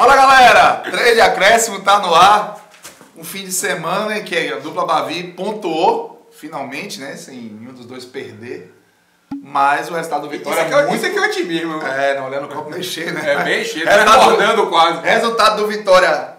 Fala galera, 3 de acréscimo, tá no ar. Um fim de semana em que a dupla Bavi pontuou, finalmente, né? Sem nenhum dos dois perder. Mas o resultado do Vitória é muito... Isso aqui é otimismo. Não olhando o copo meio cheio, né? É bem cheio, tá engordando quase. Resultado do Vitória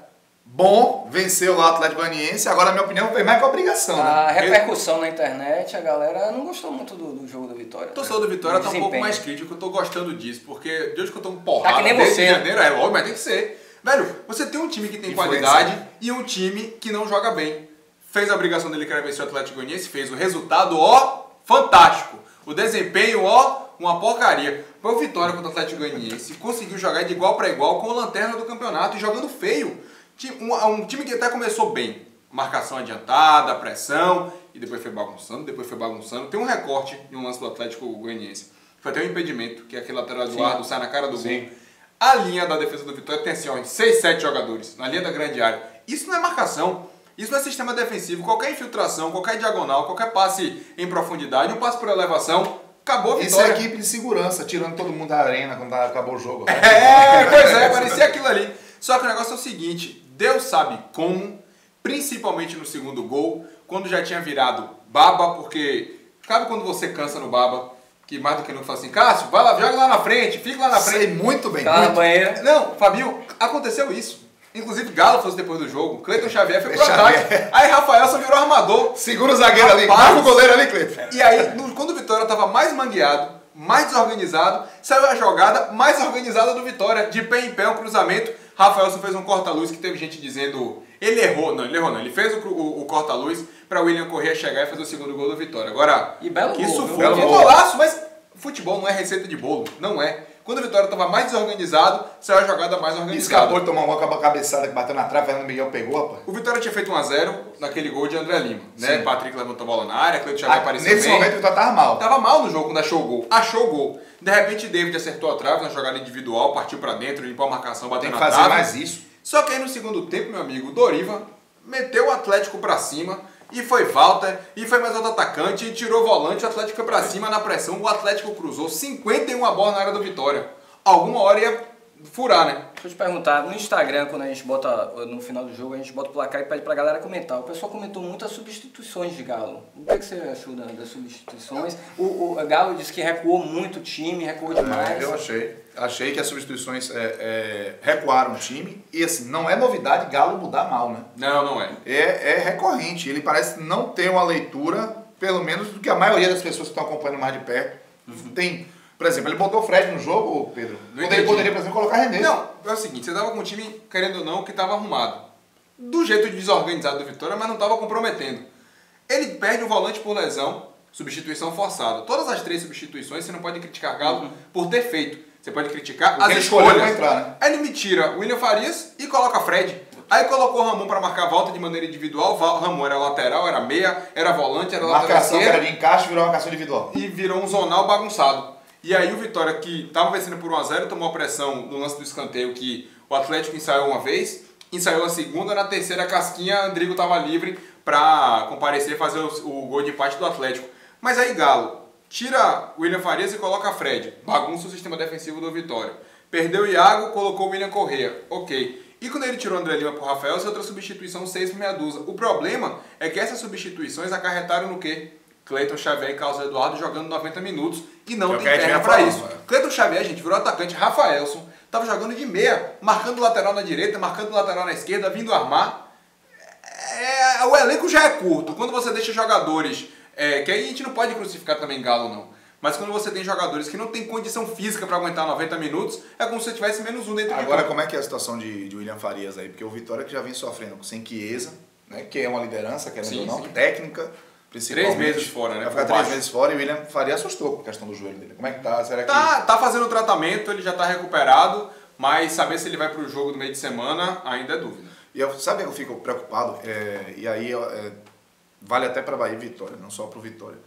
bom, venceu lá o Atlético Goianiense. Agora, na minha opinião, foi mais que obrigação, né? A repercussão na internet, a galera não gostou muito do jogo do Vitória. O torcedor do Vitória tá um pouco mais crítico, eu tô gostando disso, porque de hoje que eu tô um porrada tá que nem desde você. janeiro, é óbvio, mas tem que ser. Velho, você tem um time que tem qualidade e um time que não joga bem. Fez a obrigação dele, que era vencer o Atlético Goianiense, fez o resultado, ó, fantástico. O desempenho, ó, uma porcaria. Foi o Vitória contra o Atlético Goianiense, conseguiu jogar de igual para igual com o lanterna do campeonato e jogando feio. Um time que até começou bem. Marcação adiantada, pressão, e depois foi bagunçando. Tem um recorte em um lance do Atlético Goianiense. Foi até um impedimento, que é aquele lateral do Eduardo sai na cara do gol. A linha da defesa do Vitória tem assim, ó, 6, 7 jogadores na linha da grande área. Isso não é marcação, isso não é sistema defensivo. Qualquer infiltração, qualquer diagonal, qualquer passe em profundidade, um passe por elevação, acabou a Vitória. Isso é equipe de segurança, tirando todo mundo da arena quando acabou o jogo. Parecia aquilo ali. Só que o negócio é o seguinte, Deus sabe como, principalmente no segundo gol, quando já tinha virado baba, porque sabe quando você cansa no baba, que mais do que nunca fala assim, Cássio, vai lá, joga lá na frente, fica lá na frente. Sei muito bem. Tá na banheira. Não, Fabio, aconteceu isso. Inclusive Galo fez depois do jogo, Cleiton Xavier foi pro ataque. Aí Rafael só virou armador. Segura o zagueiro ali, marca o goleiro ali, Cleiton. E aí, quando o Vitória tava mais mangueado, mais desorganizado, saiu a jogada mais organizada do Vitória, de pé em pé, um cruzamento. Rafael só fez um corta-luz que teve gente dizendo, ele errou não, ele fez o corta-luz para o William Corrêa chegar e fazer o segundo gol do Vitória. Agora, e belo que gol, isso viu? foi um golaço, mas futebol não é receita de bolo, não é. Quando o Vitória estava mais desorganizado, saiu a jogada mais organizada. Escapou de tomar uma cabeçada que bateu na trave, Fernando Miguel pegou, rapaz. O Vitória tinha feito 1-0 naquele gol de André Lima, né? Patrick levantou a bola na área, Cleiton Xavier apareceu nesse bem. momento o Vitória tava mal. Tava mal no jogo quando achou o gol. Achou o gol. De repente, David acertou a trave na jogada individual, partiu pra dentro, limpou a marcação, bateu na trave. Tem que fazer mais isso. Só que aí no segundo tempo, meu amigo, o Doriva meteu o Atlético pra cima e foi Walter, e foi mais outro atacante, e tirou o volante, o Atlético foi pra cima na pressão, o Atlético cruzou 51 bola na área do Vitória. Alguma hora ia furar, né? Deixa eu te perguntar, no Instagram, quando a gente bota, no final do jogo, a gente bota o placar e pede pra galera comentar. O pessoal comentou muitas substituições de Galo. O que você achou das substituições? O Galo disse que recuou muito o time, recuou demais. Eu achei que as substituições recuaram o time. E assim, não é novidade Galo mudar mal, né? Não é. É recorrente. Ele parece não ter uma leitura, pelo menos do que a maioria das pessoas que estão acompanhando mais de perto tem. Por exemplo, ele botou o Fred no jogo, Pedro, quando ele poderia, por exemplo, colocar René. Não, é o seguinte, você tava com um time, querendo ou não, que tava arrumado. Do jeito desorganizado do Vitória, mas não tava comprometendo. Ele perde o volante por lesão, substituição forçada. Todas as 3 substituições, você não pode criticar Galo por ter feito. Você pode criticar as escolhas. Pra entrar, né? Aí ele me tira o William Farias e coloca Fred. Aí colocou o Ramon para marcar a volta de maneira individual. O Ramon era lateral, era meia, era volante, era lateral marcação esquerda. Era de encaixe, virou uma marcação individual. E virou um zonal bagunçado. E aí o Vitória, que estava vencendo por 1-0, tomou a pressão no lance do escanteio, que o Atlético ensaiou uma vez, ensaiou a segunda, na terceira casquinha, Andrigo estava livre para comparecer e fazer o gol de empate do Atlético. Mas aí Galo tira o William Farias e coloca Fred, bagunça o sistema defensivo do Vitória. Perdeu o Iago, colocou o William Corrêa, ok. E quando ele tirou o André Lima por Rafael, essa outra substituição 6 por meia dúzia. O problema é que essas substituições acarretaram no quê? Cleiton Xavier e Carlos Eduardo jogando 90 minutos e não tem perna pra isso. Cleiton Xavier, gente, virou atacante. Rafaelson tava jogando de meia, marcando o lateral na direita, marcando o lateral na esquerda, vindo armar. O elenco já é curto. Quando você deixa jogadores, que aí a gente não pode crucificar também Galo, não. Mas quando você tem jogadores que não tem condição física para aguentar 90 minutos, é como se você tivesse menos um dentro de Agora, como é que é a situação de William Farias aí? Porque o Vitória que já vem sofrendo sem Chiesa, né, que é uma liderança, querendo ou não, técnica. 3 meses fora, né? Vai ficar 3 meses fora e o William Farias assustou com a questão do joelho dele. Como é que tá? Será que... Tá fazendo o tratamento, ele já tá recuperado, mas saber se ele vai pro jogo do meio de semana ainda é dúvida. E sabe que eu fico preocupado? E aí vale até para Bahia e Vitória, não só pro Vitória.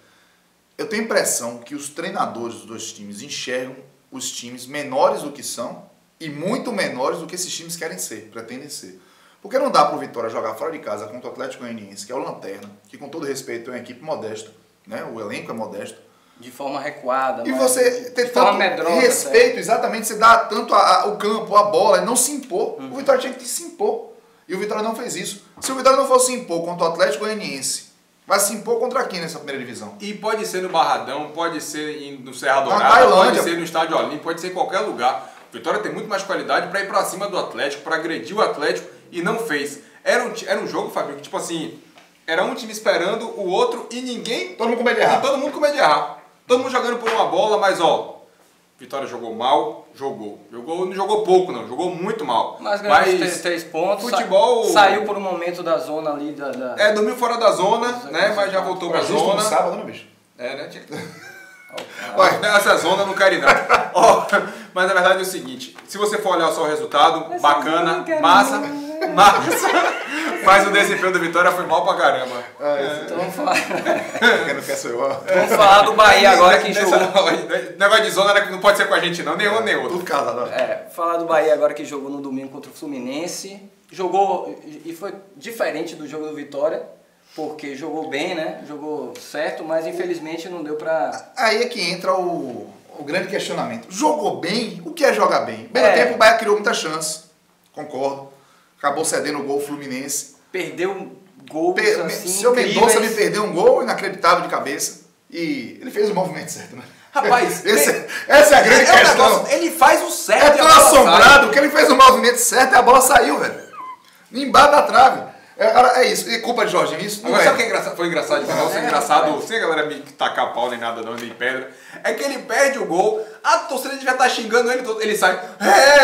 Eu tenho a impressão que os treinadores dos dois times enxergam os times menores do que são e muito menores do que esses times querem ser, pretendem ser. Porque não dá para o Vitória jogar fora de casa contra o Atlético Goianiense, que é o lanterna, que com todo respeito é uma equipe modesta, né? O elenco é modesto, De forma recuada. E você ter forma tanto medrosa, respeito, exatamente, você dá tanto o campo, a bola, não se impor. O Vitória tinha que se impor. E o Vitória não fez isso. Se o Vitória não fosse se impor contra o Atlético Goianiense, vai se impor contra quem nessa primeira divisão? E pode ser no Barradão, pode ser no Serra Na Dourada, Tailândia. pode ser no Estádio Olímpico, pode ser em qualquer lugar. O Vitória tem muito mais qualidade para ir para cima do Atlético, para agredir o Atlético, e não fez. Era um jogo, Fabio, que tipo assim, era um time esperando o outro e ninguém... Todo mundo com medo de errar. E todo mundo com medo de errar. Todo mundo jogando por uma bola, mas ó, Vitória jogou mal, não jogou pouco não, jogou muito mal. Mas ganhou os 3 pontos, futebol... saiu por um momento da zona ali dormiu fora da zona, né, mas já voltou pra Justo zona. no sábado, né, bicho? Né, tinha que... Essa zona eu não quero ir não. Mas a verdade é o seguinte, se você for olhar só o resultado, bacana, massa, mas o desempenho do Vitória foi mal pra caramba. Então vamos falar. Quem não quer sou eu. Vamos falar do Bahia agora que jogou. Negócio de zona não pode ser com a gente não, nem um nem outro. Tudo casado. Falar do Bahia agora que jogou no domingo contra o Fluminense. Jogou e foi diferente do jogo do Vitória, porque jogou bem, né? Jogou certo, mas infelizmente não deu pra... Aí é que entra o grande questionamento. Jogou bem? O que é jogar bem? Bem no tempo o Bahia criou muita chance, concordo. Acabou cedendo o gol Fluminense. Perdeu gols assim, Seu Mendonça me perdeu um gol inacreditável de cabeça. E ele fez o movimento certo, né? Rapaz, essa é a grande questão. Negócio, ele faz o certo. É tão assombrado que ele fez o movimento certo e a bola saiu, velho. Embaixo da trave. É isso. E culpa de Jorginho isso? Não Agora, é. sabe o que é engraçado? Foi engraçado demais. Engraçado, sem a galera me tacar pau nem nada, não, nem pedra. É que ele perde o gol, a torcida já tá xingando ele todo. Ele sai,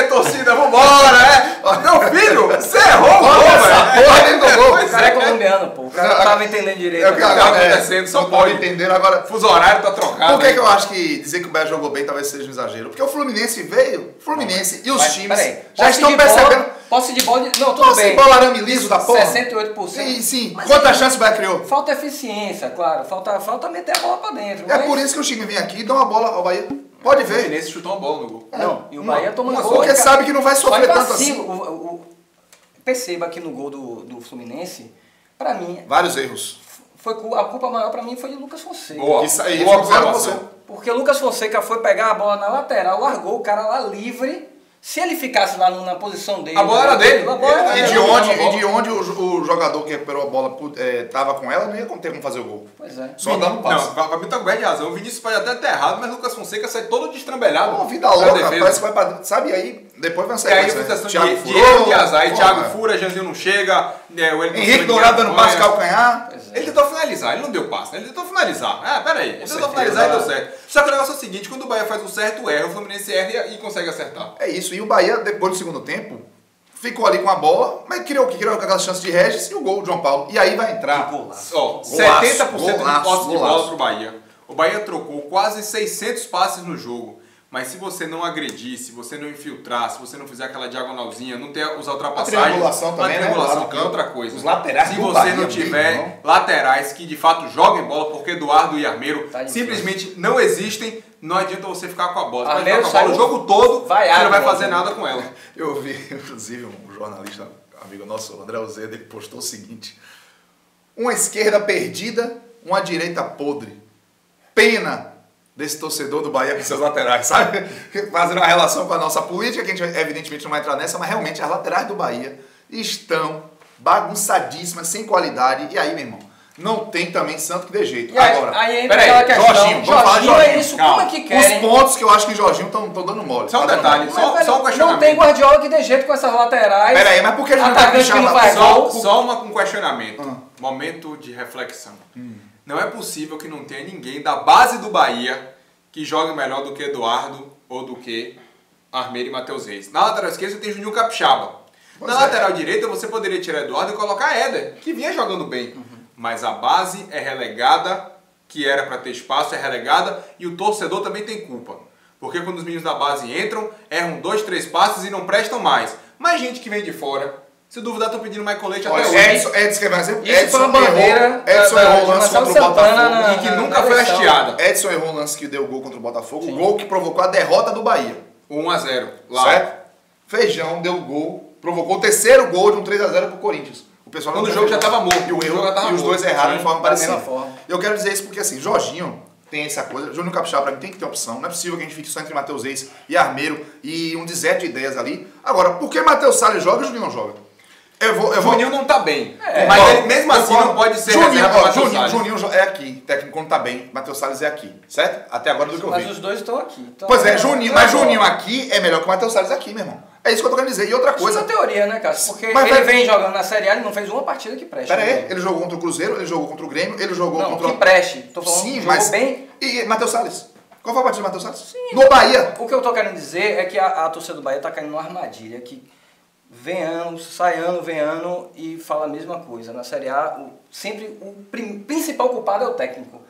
torcida, vambora, Meu filho, você errou o gol, velho. Porra dentro do gol. O cara é colombiano, pô. O cara não tava entendendo direito. É o que tá acontecendo, só pode entender agora. Fuso horário tá trocado. Por que eu acho que dizer que o Bahia jogou bem talvez seja um exagero? Porque o Fluminense veio, e os times já estão percebendo. Posse de bola, não, tudo bem. Bola arame liso da porra. 68%. Sim. Quantas chances o Bahia criou? Falta eficiência, claro. Falta meter a bola pra dentro. É por isso que o time vem aqui e dá uma bola ao Bahia. Pode O ver. Fluminense chutou uma bola no gol. Não, e o Bahia tomando gol. Porque sabe que não vai sofrer tanto assim. Perceba que no gol do Fluminense, pra mim... Vários erros. A culpa maior pra mim foi de Lucas Fonseca. Boa. Isso aí, boa observação. Porque o Lucas Fonseca foi pegar a bola na lateral, largou o cara lá livre. Se ele ficasse lá na posição dele... A bola era dele. E de onde o jogador que recuperou a bola tava com ela, não ia ter como fazer o gol. Pois é. Só dando um passo. Não, pra mim tá coberto de razão. O Vinícius pode até ter errado, mas o Lucas Fonseca sai todo destrambelhado. Uma vida louca, parece que vai pra dentro. Sabe, aí depois vai E sair. aí a sensação de erro de azar. E Thiago fura, Janzinho não chega. Henrique Dourado dando passe calcanhar. Ele tentou finalizar, ele não deu passe, né? Ele tentou finalizar. Peraí. Ele tentou finalizar e deu certo. Só que o negócio é o seguinte, quando o Bahia faz o certo, erra, o Fluminense erra e consegue acertar. É isso. E o Bahia, depois do segundo tempo, ficou ali com a bola, mas criou aquela chance de Regis e o gol do João Paulo. E aí vai entrar. Ó, 70% de posse de bola pro Bahia. O Bahia trocou quase 600 passes no jogo. Mas se você não agredir, se você não infiltrar, se você não fizer aquela diagonalzinha, não ter as ultrapassagens... A triangulação também, a triangulação, que é outra coisa. Os laterais se do você Bahia, não tiver laterais que de fato joguem bola, porque Eduardo e Armeiro simplesmente não existem, não adianta você ficar com a bola. Você vai ficar com a bola o jogo todo, você não vai fazer nada com ela. Eu vi, inclusive, um jornalista, amigo nosso, André Ozeda, ele postou o seguinte: uma esquerda perdida, uma direita podre. Pena desse torcedor do Bahia com seus laterais, sabe? Fazendo uma relação com a nossa política, que a gente evidentemente não vai entrar nessa, mas realmente as laterais do Bahia estão bagunçadíssimas, sem qualidade. E aí, meu irmão, não tem também santo que dê jeito. E agora, aí entra aquela questão. Jorginho, vamos falar de Jorginho Jorginho. é isso, como é que querem? Os pontos que eu acho que Jorginho estão dando mole. Só um detalhe, só um questionamento. Não tem Guardiola que dê jeito com essas laterais. Pera aí, mas por que ele não atacante que não faz gol? Só um questionamento. Momento de reflexão. Não é possível que não tenha ninguém da base do Bahia que jogue melhor do que Eduardo ou do que Armeiro e Matheus Reis. Na lateral esquerda você tem Juninho Capixaba. Na lateral direita você poderia tirar Eduardo e colocar Éder, que vinha jogando bem. Mas a base é relegada, que era para ter espaço, é relegada, e o torcedor também tem culpa. Porque quando os meninos da base entram, erram 2, 3 passes e não prestam mais. Mais gente que vem de fora, se duvidar, estão pedindo Michael Leite até hoje. Edson, quer mais exemplo? Isso foi uma bandeira Edson errou o lance contra o Botafogo. E que nunca foi hasteada. Edson errou o lance que deu o gol contra o Botafogo. O gol que provocou a derrota do Bahia. 1-0 lá. Certo? Feijão deu o gol, provocou o terceiro gol de um 3-0 pro Corinthians. O pessoal quando o jogo já estava morto. E os dois erraram de forma parecida. Forma. Eu quero dizer isso porque, assim, Jorginho, tem essa coisa. Júnior Capixaba, pra mim, tem que ter opção. Não é possível que a gente fique só entre Matheus Reis e Armeiro e um deserto de ideias ali. Agora, por que Matheus Salles joga e o Juninho não joga? Juninho não tá bem. Mas ele, mesmo assim, não pode ser Juninho é aqui. Técnico quando tá bem. Matheus Salles é aqui. Certo? Até agora do que eu vi. Mas os dois estão aqui. Então, pois é, Juninho aqui é melhor que o Matheus Salles aqui, meu irmão. É isso que eu tô querendo dizer. E outra coisa... Isso é teoria, né, Cássio? Porque ele vem jogando na Série A e não fez uma partida que preste. Pera aí, ele jogou contra o Cruzeiro, ele jogou contra o Grêmio, ele jogou contra o... que preste. Tô falando sim, jogou bem. E Matheus Salles? Qual foi a partida do Matheus Salles? Sim. No Bahia. O que eu tô querendo dizer é que a torcida do Bahia tá caindo numa armadilha que vem ano, sai ano, vem ano e fala a mesma coisa. Na Série A, sempre o principal culpado é o técnico.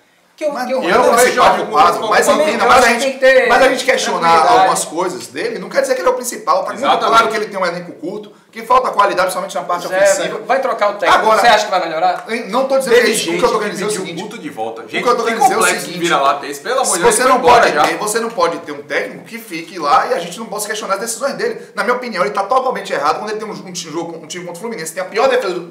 Eu não vejo culpado, mas a gente questionar algumas coisas dele, não quer dizer que ele é o principal. Tá muito claro que ele tem um elenco curto, que falta qualidade, principalmente na parte ofensiva. Vai trocar o técnico, agora, você acha que vai melhorar? Não tô dizendo que é isso, o que eu tô querendo dizer é o seguinte. De volta. Gente, o que eu tô querendo dizer é o seguinte, pelo amor de Deus, você não pode ter um técnico que fique lá e a gente não possa questionar as decisões dele. Na minha opinião, ele tá totalmente errado quando ele tem um time contra o Fluminense, tem a pior defesa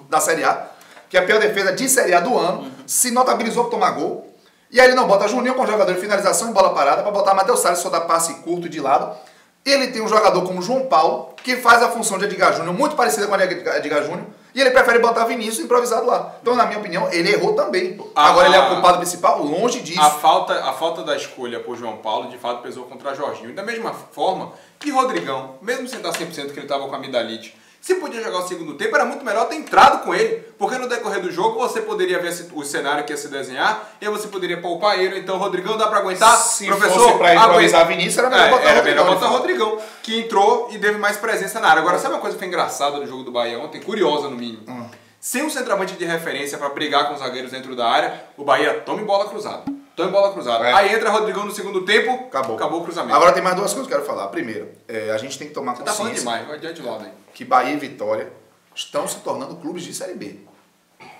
da Série A, que é a pior defesa de Série A do ano, se notabilizou por tomar gol. E aí ele não bota Juninho como jogador de finalização e bola parada para botar Matheus Salles só dar passe curto de lado. Ele tem um jogador como João Paulo, que faz a função de Edgar Júnior, muito parecida com a de Edgar Júnior, e ele prefere botar Vinícius improvisado lá. Então, na minha opinião, ele errou também. Agora ele é o culpado principal, longe disso. A falta da escolha por João Paulo, de fato, pesou contra Jorginho. E da mesma forma que Rodrigão, mesmo sem estar 100% que ele estava com a amidalite, se podia jogar o segundo tempo, era muito melhor ter entrado com ele. Porque no decorrer do jogo você poderia ver o cenário que ia se desenhar e aí você poderia poupar ele. Então, Rodrigão dá pra aguentar? Se fosse pra improvisar Vinícius, era melhor botar Rodrigão, que entrou e teve mais presença na área. Agora, sabe uma coisa que foi engraçada do jogo do Bahia ontem? Curiosa, no mínimo. Sem um centroavante de referência pra brigar com os zagueiros dentro da área, o Bahia toma bola cruzada. Aí entra Rodrigão no segundo tempo, acabou o cruzamento. Agora tem mais duas coisas que eu quero falar. Primeiro, a gente tem que tomar consciência... Você tá falando demais, vai adiante logo aí. Que Bahia e Vitória estão se tornando clubes de Série B.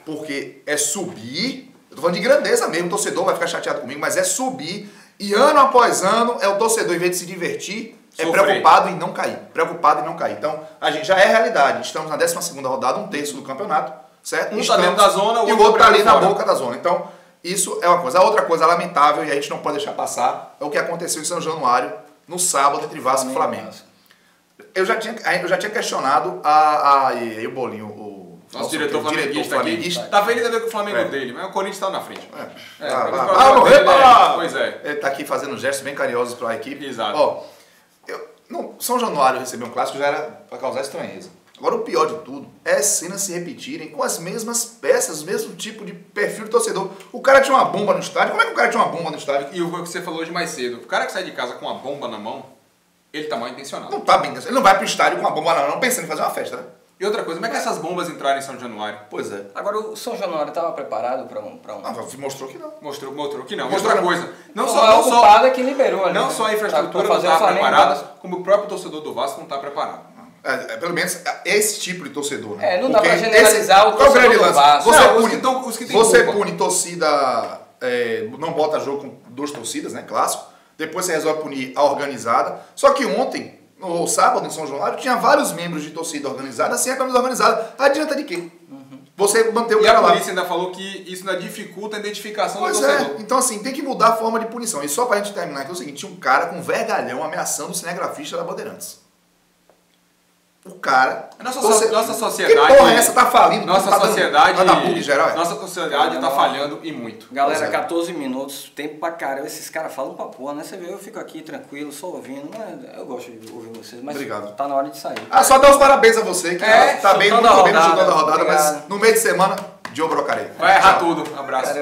Porque é subir... Eu tô falando de grandeza mesmo, o torcedor vai ficar chateado comigo, mas é subir e ano após ano é o torcedor, em vez de se divertir, preocupado em não cair. Então, a gente já é realidade. Estamos na 12ª rodada, 1/3 do campeonato, certo? Um tá dentro da zona, e o outro tá ali na boca da zona. Então, isso é uma coisa. A outra coisa lamentável, e a gente não pode deixar passar, é o que aconteceu em São Januário, no sábado, entre Vasco e Flamengo. Eu já tinha questionado o Bolinho, o nosso diretor flamenguista. Tá feliz a ver com o Flamengo dele, mas o Corinthians tá na frente. Pois é. Ele tá aqui fazendo gestos bem carinhosos para a equipe. Exato. São Januário receber um clássico já era para causar estranheza. Agora, o pior de tudo é as cenas se repetirem com as mesmas peças, o mesmo tipo de perfil de torcedor. O cara tinha uma bomba no estádio. Como é que o cara tinha uma bomba no estádio? E o que você falou hoje mais cedo. O cara que sai de casa com uma bomba na mão, ele tá mal intencionado. Não tá bem intencionado. Ele não vai pro estádio com uma bomba na mão pensando em fazer uma festa, né? E outra coisa, como é que essas bombas entraram em São Januário? Pois é. Agora, o São Januário estava preparado para um... Não, mostrou que não. Mostrou que não. Outra coisa. Não só que liberou, não só a infraestrutura não estava preparada, como o próprio torcedor do Vasco não está preparado. Pelo menos esse tipo de torcedor, né? Não dá pra generalizar o torcedor do Vasco. Você pune torcida, não bota jogo com 2 torcidas, né? Clássico. Depois você resolve punir a organizada. Só que ontem, no sábado, em São Januário, tinha vários membros de torcida organizada, sem a camisa organizada. Adianta de quê? Você manter o cara lá. E a polícia ainda falou que isso ainda dificulta a identificação do torcedor. Então assim, tem que mudar a forma de punição. E só pra gente terminar aqui é o seguinte, tinha um cara com vergalhão ameaçando o cinegrafista da Bandeirantes. O cara... Nossa sociedade... Que porra é essa? Tá falindo? Nossa sociedade tá falhando e muito. Galera, 14 minutos, tempo pra caramba. Esses caras falam pra porra, né? Você vê, eu fico aqui tranquilo, só ouvindo. Eu gosto de ouvir vocês, mas obrigado. Tá na hora de sair. Só dar os parabéns a você, que tá bem, muito bem no chutando a rodada, obrigado. mas no meio de semana, Diogo Brocarei. Vai errar tudo. Abraço.